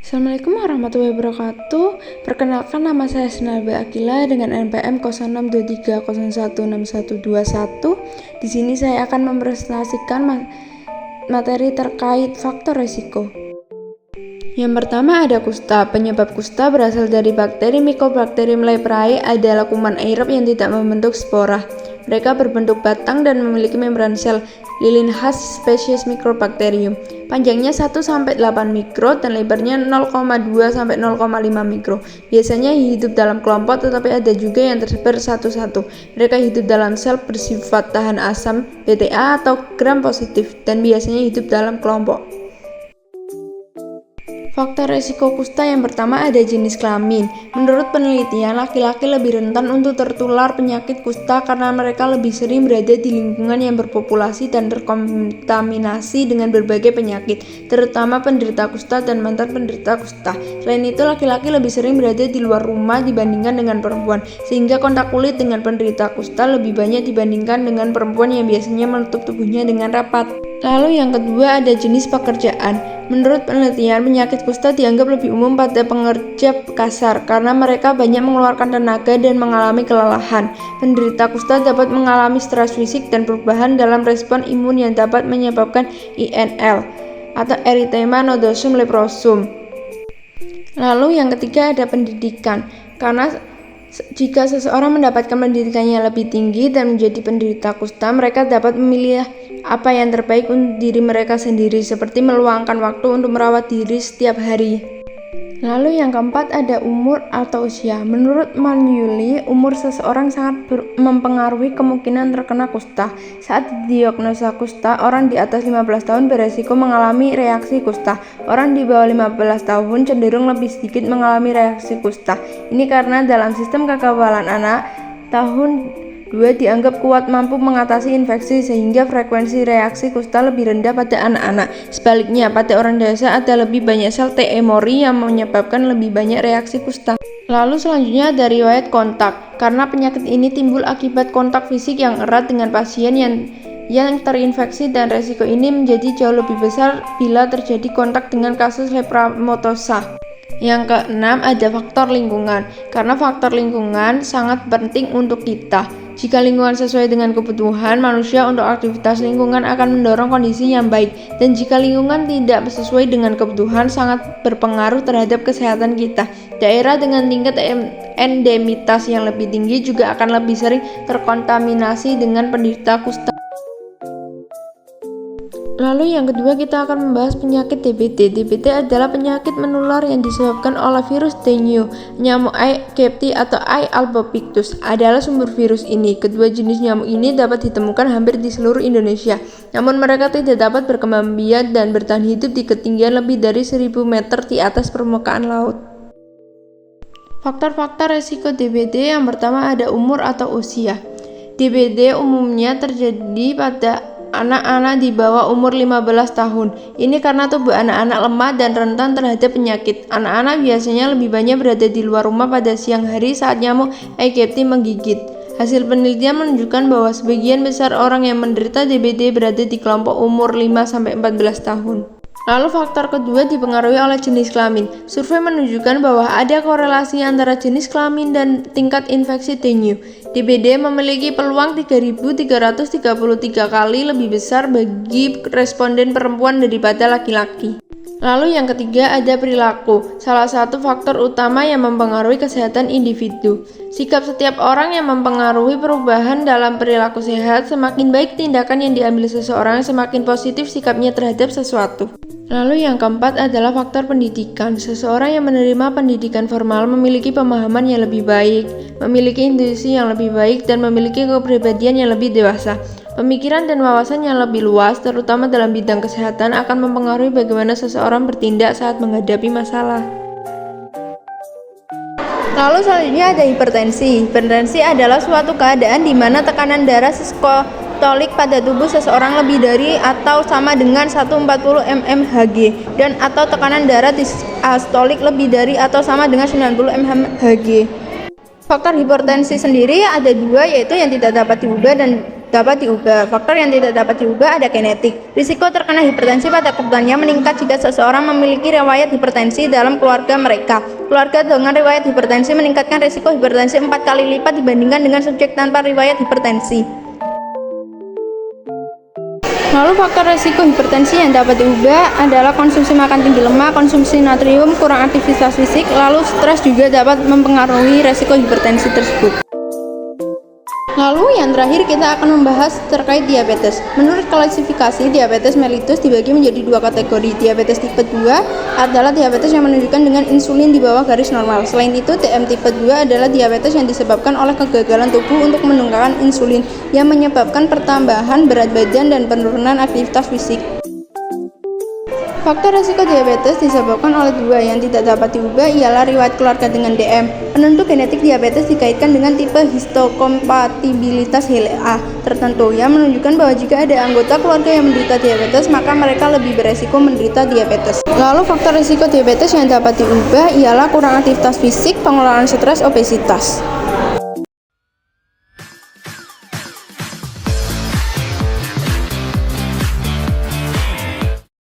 Assalamualaikum warahmatullahi wabarakatuh. Perkenalkan, nama saya Senalba Akila dengan NPM 0623016121. Di sini saya akan mempresentasikan materi terkait faktor resiko. Yang pertama ada kusta. Penyebab kusta berasal dari bakteri Mycobacterium leprae adalah kuman aerob yang tidak membentuk spora. Mereka berbentuk batang dan memiliki membran sel lilin khas spesies Mycobacterium. Panjangnya 1-8 mikro dan lebarnya 0,2-0,5 mikro. Biasanya hidup dalam kelompok, tetapi ada juga yang tersebar satu-satu. Mereka hidup dalam sel bersifat tahan asam BTA atau gram positif dan biasanya hidup dalam kelompok. Faktor resiko kusta yang pertama ada jenis kelamin. Menurut penelitian, laki-laki lebih rentan untuk tertular penyakit kusta karena mereka lebih sering berada di lingkungan yang berpopulasi dan terkontaminasi dengan berbagai penyakit, terutama penderita kusta dan mantan penderita kusta. Selain itu, laki-laki lebih sering berada di luar rumah dibandingkan dengan perempuan, sehingga kontak kulit dengan penderita kusta lebih banyak dibandingkan dengan perempuan yang biasanya menutup tubuhnya dengan rapat. Lalu yang kedua ada jenis pekerjaan. Menurut penelitian, penyakit kusta dianggap lebih umum pada pekerja kasar karena mereka banyak mengeluarkan tenaga dan mengalami kelelahan. Penderita kusta dapat mengalami stres fisik dan perubahan dalam respon imun yang dapat menyebabkan INL atau erythema nodosum leprosum. Lalu yang ketiga ada pendidikan. Karena jika seseorang mendapatkan pendidikannya lebih tinggi dan menjadi penderita kusta, mereka dapat memilih apa yang terbaik untuk diri mereka sendiri, seperti meluangkan waktu untuk merawat diri setiap hari. Lalu yang keempat ada umur atau usia. Menurut Manueli, umur seseorang sangat mempengaruhi kemungkinan terkena kusta. Saat didiagnosa kusta, orang di atas 15 tahun beresiko mengalami reaksi kusta. Orang di bawah 15 tahun cenderung lebih sedikit mengalami reaksi kusta. Ini karena dalam sistem kekebalan anak, tahun 2 dianggap kuat mampu mengatasi infeksi sehingga frekuensi reaksi kusta lebih rendah pada anak-anak. Sebaliknya, pada orang dewasa ada lebih banyak sel T. mori yang menyebabkan lebih banyak reaksi kusta. Lalu selanjutnya ada riwayat kontak. Karena penyakit ini timbul akibat kontak fisik yang erat dengan pasien yang terinfeksi, dan resiko ini menjadi jauh lebih besar bila terjadi kontak dengan kasus leishmaniasis. Yang keenam ada faktor lingkungan. Karena faktor lingkungan sangat penting untuk kita. Jika lingkungan sesuai dengan kebutuhan manusia untuk aktivitas, lingkungan akan mendorong kondisi yang baik. Dan jika lingkungan tidak sesuai dengan kebutuhan, sangat berpengaruh terhadap kesehatan kita. Daerah dengan tingkat endemitas yang lebih tinggi juga akan lebih sering terkontaminasi dengan penderita kusta. Lalu yang kedua kita akan membahas penyakit DBD. DBD adalah penyakit menular yang disebabkan oleh virus dengue. Nyamuk Aegypti atau A. albopictus adalah sumber virus ini. Kedua jenis nyamuk ini dapat ditemukan hampir di seluruh Indonesia. Namun mereka tidak dapat berkembang biak dan bertahan hidup di ketinggian lebih dari 1000 meter di atas permukaan laut. Faktor-faktor resiko DBD yang pertama ada umur atau usia. DBD umumnya terjadi pada anak-anak di bawah umur 15 tahun. Ini karena tubuh anak-anak lemah dan rentan terhadap penyakit. Anak-anak biasanya lebih banyak berada di luar rumah pada siang hari saat nyamuk Aegypti menggigit. Hasil penelitian menunjukkan bahwa sebagian besar orang yang menderita DBD berada di kelompok umur 5-14 tahun. Lalu faktor kedua dipengaruhi oleh jenis kelamin. Survei menunjukkan bahwa ada korelasi antara jenis kelamin dan tingkat infeksi dengue. DBD memiliki peluang 3.333 kali lebih besar bagi responden perempuan daripada laki-laki. Lalu yang ketiga ada perilaku, salah satu faktor utama yang mempengaruhi kesehatan individu. Sikap setiap orang yang mempengaruhi perubahan dalam perilaku sehat. Semakin baik tindakan yang diambil seseorang, semakin positif sikapnya terhadap sesuatu. Lalu yang keempat adalah faktor pendidikan. Seseorang yang menerima pendidikan formal memiliki pemahaman yang lebih baik, memiliki intuisi yang lebih baik, dan memiliki kepribadian yang lebih dewasa. Pemikiran dan wawasan yang lebih luas, terutama dalam bidang kesehatan, akan mempengaruhi bagaimana seseorang bertindak saat menghadapi masalah. Lalu selanjutnya ada hipertensi. Hipertensi adalah suatu keadaan di mana tekanan darah sistolik pada tubuh seseorang lebih dari atau sama dengan 140 mmHg dan atau tekanan darah diastolik lebih dari atau sama dengan 90 mmHg. Faktor hipertensi sendiri ada dua, yaitu yang tidak dapat diubah dan dapat diubah. Faktor yang tidak dapat diubah ada genetik. Risiko terkena hipertensi pada kebutuhannya meningkat jika seseorang memiliki riwayat hipertensi dalam keluarga mereka. Keluarga dengan riwayat hipertensi meningkatkan risiko hipertensi 4 kali lipat dibandingkan dengan subjek tanpa riwayat hipertensi. Lalu faktor risiko hipertensi yang dapat diubah adalah konsumsi makan tinggi lemak, konsumsi natrium, kurang aktivitas fisik, lalu stres juga dapat mempengaruhi risiko hipertensi tersebut. Lalu yang terakhir kita akan membahas terkait diabetes. Menurut klasifikasi, diabetes mellitus dibagi menjadi 2 kategori. Diabetes tipe 2 adalah diabetes yang menunjukkan dengan insulin di bawah garis normal. Selain itu, DM tipe 2 adalah diabetes yang disebabkan oleh kegagalan tubuh untuk menurunkan insulin yang menyebabkan pertambahan berat badan dan penurunan aktivitas fisik. Faktor risiko diabetes disebabkan oleh 2 yang tidak dapat diubah ialah riwayat keluarga dengan DM. Penentu genetik diabetes dikaitkan dengan tipe histokompatibilitas HLA tertentu yang menunjukkan bahwa jika ada anggota keluarga yang menderita diabetes, maka mereka lebih beresiko menderita diabetes. Lalu faktor risiko diabetes yang dapat diubah ialah kurang aktivitas fisik, pengelolaan stres, obesitas.